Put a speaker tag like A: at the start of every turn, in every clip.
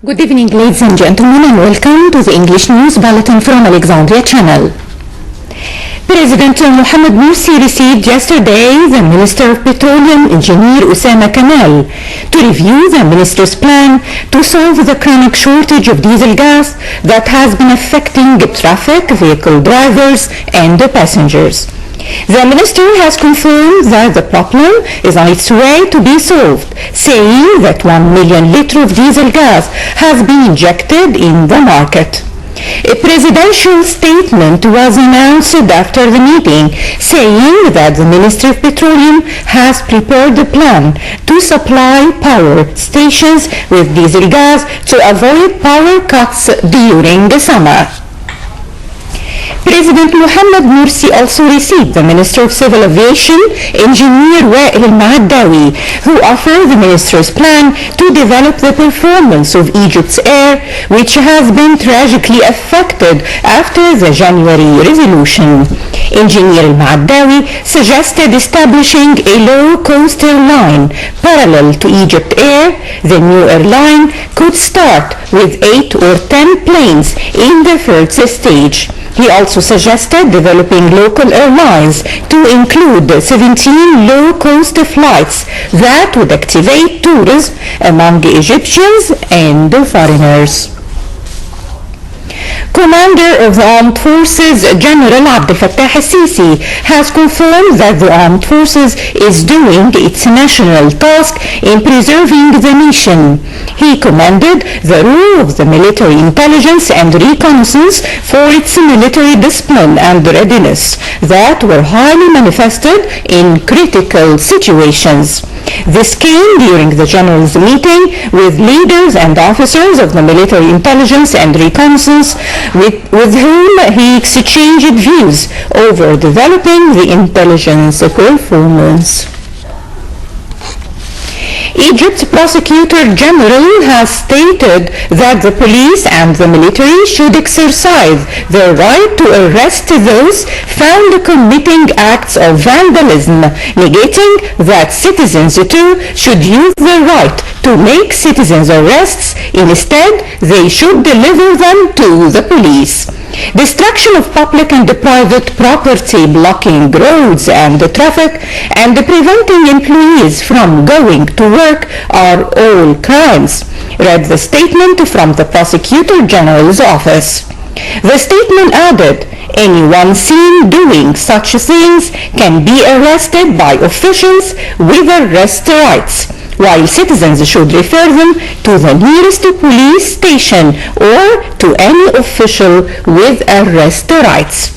A: Good evening, ladies and gentlemen, and welcome to the English News Bulletin from Alexandria Channel. President Mohamed Morsi received yesterday the Minister of Petroleum, Engineer Osama Kamal, to review the Minister's plan to solve the chronic shortage of diesel gas that has been affecting traffic, vehicle drivers, and passengers. The Minister has confirmed that the problem is on its way to be solved, saying that 1 million liters of diesel gas has been injected in the market. A presidential statement was announced after the meeting, saying that the Ministry of Petroleum has prepared a plan to supply power stations with diesel gas to avoid power cuts during the summer. President Mohamed Morsi also received the Minister of Civil Aviation, Engineer Wafaء, who offered the Minister's plan to develop the performance of Egypt's air, which has been tragically affected after the January revolution. Engineer Wafaء suggested establishing a low-cost airline parallel to Egypt Air. The new airline could start with 8 or 10 planes in the first stage. He also suggested developing local airlines to include 17 low-cost flights that would activate tourism among Egyptians and foreigners. Commander of the Armed Forces, General Abdel Fattah al-Sisi, has confirmed that the Armed Forces is doing its national task in preserving the nation. He commended the role of the military intelligence and reconnaissance for its military discipline and readiness that were highly manifested in critical situations. This came during the General's meeting with leaders and officers of the military intelligence and reconnaissance with whom he exchanged views over developing the intelligence performance. Egypt's Prosecutor General has stated that the police and the military should exercise their right to arrest those found committing acts of vandalism, negating that citizens too should use their right to make citizens' arrests. Instead, they should deliver them to the police. Destruction of public and private property, blocking roads and traffic, and preventing employees from going to work are all crimes, read the statement from the Prosecutor General's office. The statement added, anyone seen doing such things can be arrested by officials with arrest rights, while citizens should refer them to the nearest police station or to any official with arrest rights.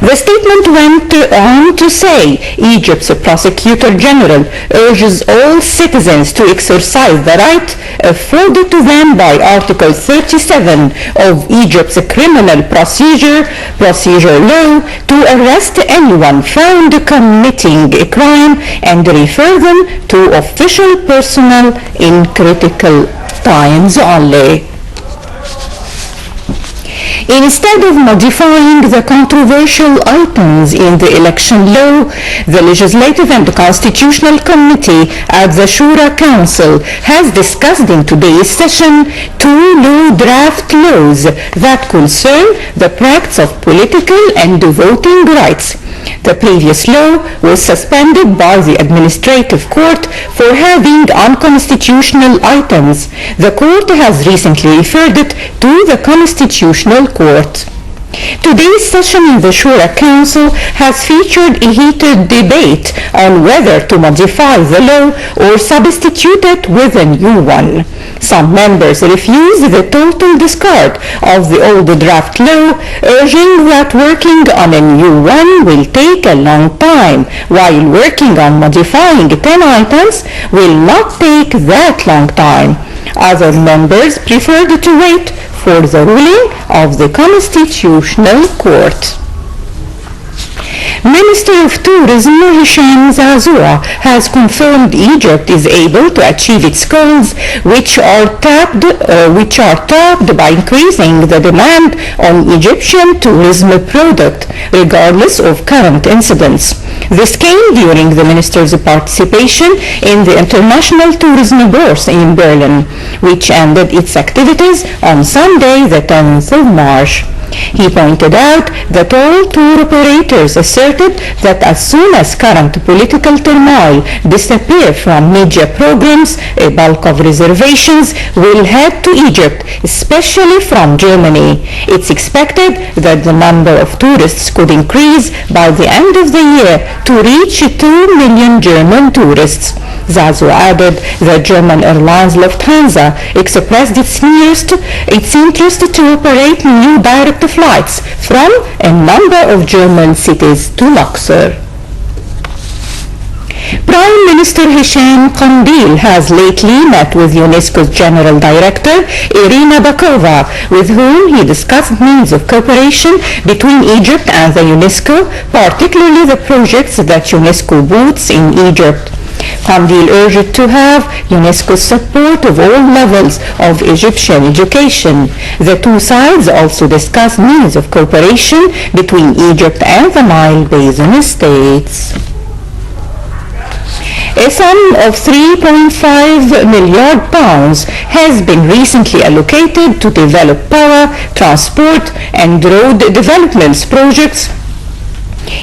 A: The statement went on to say Egypt's Prosecutor General urges all citizens to exercise the right afforded to them by Article 37 of Egypt's Criminal Procedure Law to arrest anyone found committing a crime and refer them to official personnel in critical times only. Instead of modifying the controversial items in the election law, the Legislative and Constitutional Committee at the Shura Council has discussed in today's session 2 law draft laws that concern the practice of political and voting rights. The previous law was suspended by the Administrative Court for having unconstitutional items. The court has recently referred it to the Constitutional Court. Today's session in the Shura Council has featured a heated debate on whether to modify the law or substitute it with a new one. Some members refuse the total discard of the old draft law, urging that working on a new one will take a long time, while working on modifying 10 items will not take that long time. Other members preferred to wait for the ruling of the Constitutional Court. Minister of Tourism Hisham Zazua has confirmed Egypt is able to achieve its goals, which are topped by increasing the demand on Egyptian tourism product, regardless of current incidents. This came during the minister's participation in the International Tourism Bourse in Berlin, which ended its activities on Sunday, the 10th of March. He pointed out that all tour operators asserted that as soon as current political turmoil disappears from media programs, a bulk of reservations will head to Egypt, especially from Germany. It's expected that the number of tourists could increase by the end of the year to reach 2 million German tourists. Zazu added that German airlines Lufthansa expressed its interest to operate new direct flights from a number of German cities to Luxor. Prime Minister Hisham Qandil has lately met with UNESCO's General Director Irina Bakova, with whom he discussed means of cooperation between Egypt and the UNESCO, particularly the projects that UNESCO boots in Egypt. Qandil urged to have UNESCO's support of all levels of Egyptian education. The two sides also discussed means of cooperation between Egypt and the Nile Basin states. A sum of £3.5 million has been recently allocated to develop power, transport, and road development projects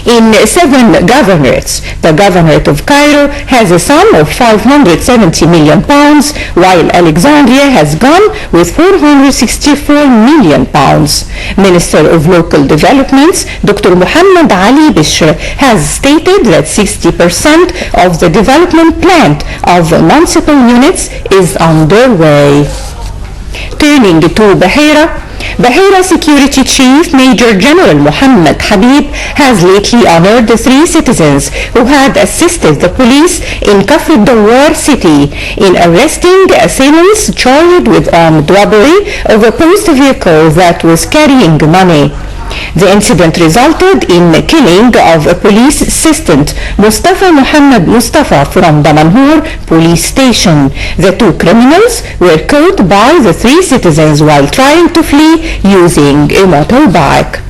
A: in 7 governorates. The Governorate of Cairo has a sum of £570 million, while Alexandria has gone with £464 million. Minister of Local Developments, Dr. Muhammad Ali Bishr, has stated that 60% of the development plan of municipal units is underway. Turning to Bahira Security Chief Major General Mohammed Habib has lately honored the 3 citizens who had assisted the police in Kafr Dawar city in arresting assailants charged with armed robbery of a post vehicle that was carrying money. The incident resulted in the killing of a police assistant, Mustafa Muhammad Mustafa, from Damanhur police station. The 2 criminals were caught by the 3 citizens while trying to flee using a motorbike.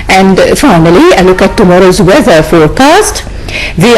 A: And finally, a look at tomorrow's weather forecast. The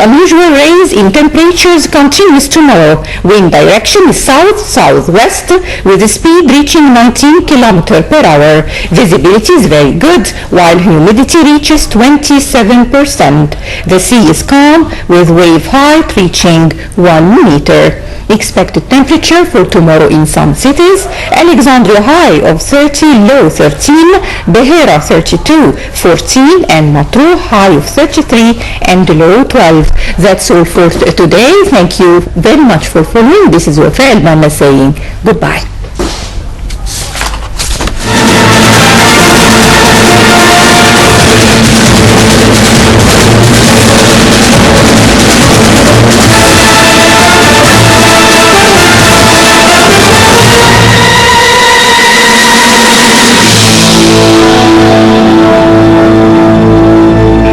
A: unusual raise in temperatures continues tomorrow. Wind direction is south-southwest with a speed reaching 19 km per hour. Visibility is very good while humidity reaches 27%. The sea is calm with wave height reaching 1 meter. Expected temperature for tomorrow in some cities: Alexandria high of 30, low 13, Bahira 32, 14, and Matruh high of 33 and low 12. That's all for today. Thank you very much for following. This is Wafaء, البنا saying goodbye.